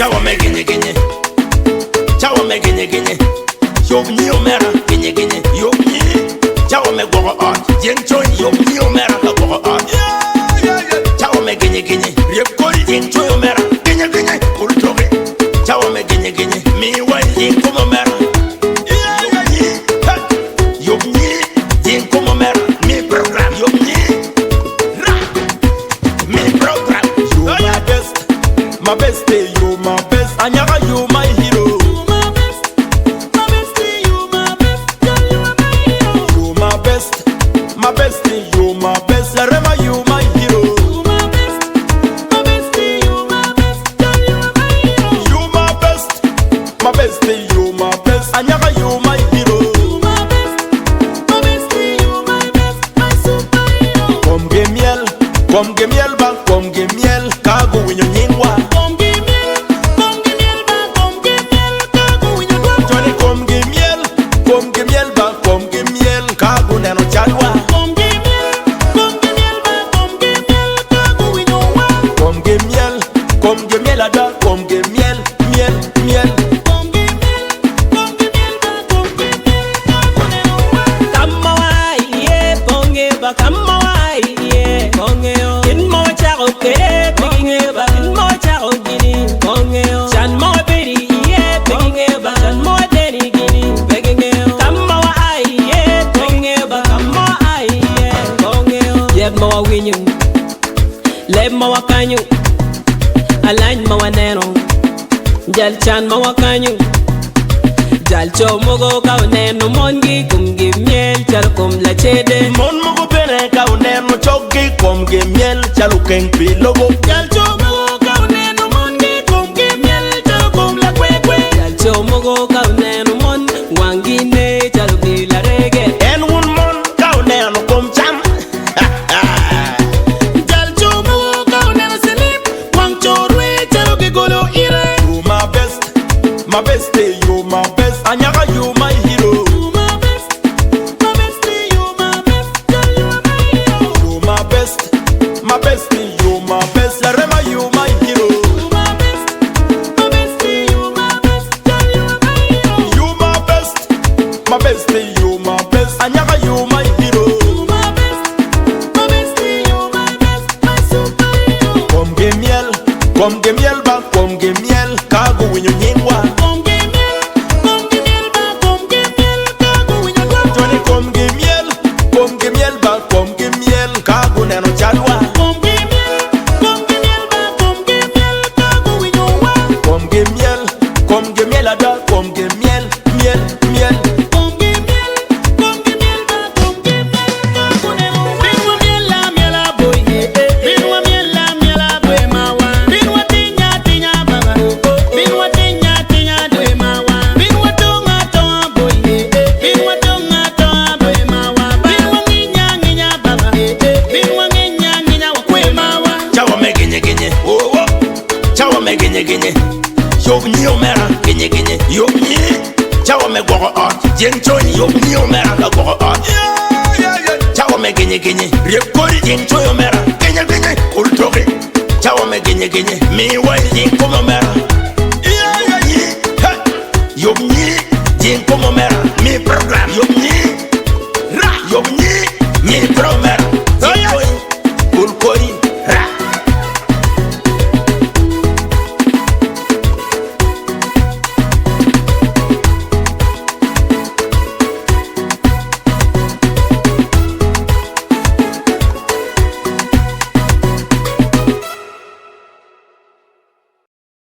Chawa me ginye ginye. Chawa me ginye ginye. Yob ni omera ginye ginye. Yob ni. Chawa me gogo art. Jeng choy yob ni omera ka gogo art. Chawa me ginye ginye. Riep kol jeng choy omera ginye ginye. Kul toge. Chawa me ginye ginye. Mi wai jeng kum omera. Yob ni. Jeng kum omera. Mi program yob ni. Mi program. You my best. My bestie, you my best. Anyaga, you my hero. You my best, my bestie, you my best. Girl, you are my hero. You my best, my bestie, you my best. La Rema, you my hero. You my best, my bestie, you my best. Girl, you are my hero. You my best, my bestie, you my best. Anyaga, you my hero. You my best, my bestie, you my best. My superhero. Come get miel, ba, come get miel. Kago winyo nyingwa. Leb ma wakanyu alain ma wanero jal chan ma wakanyu jal cho mogo ka neno mongi kumgi miel chal kum la chede mon mogo bene ka neno choggi kumgi miel chal ken pilogo jal cho mogo ka neno mongi kumgi miel chal kum la kwekwe jal cho mogo ka neno mon wangi ne chal ki la rege en un mon ka neno kum cham. My bestie, you my best. Anyaga, you my hero. You my best, my bestie, you my best. Girl, you are my hero. You my best, my bestie, you my best. La Rema, you my hero. You my best, my bestie, you my best. Girl, you are my hero. You my best, my bestie, you my best. Anyaga, you my hero. You my best, my bestie, you my best. My superhero. Come get miel, ba, come get miel. Kago winyo nyingwa. Yob ni omera ginye ginye. Yob ni. Chawa me gogo art. Jeng choy yob ni omera ka gogo art. Chawa me ginye ginye. Riep kori jeng choy omera ginye ginye. Kul toge. Chawa me ginye ginye. Mi wai jeng kum omera.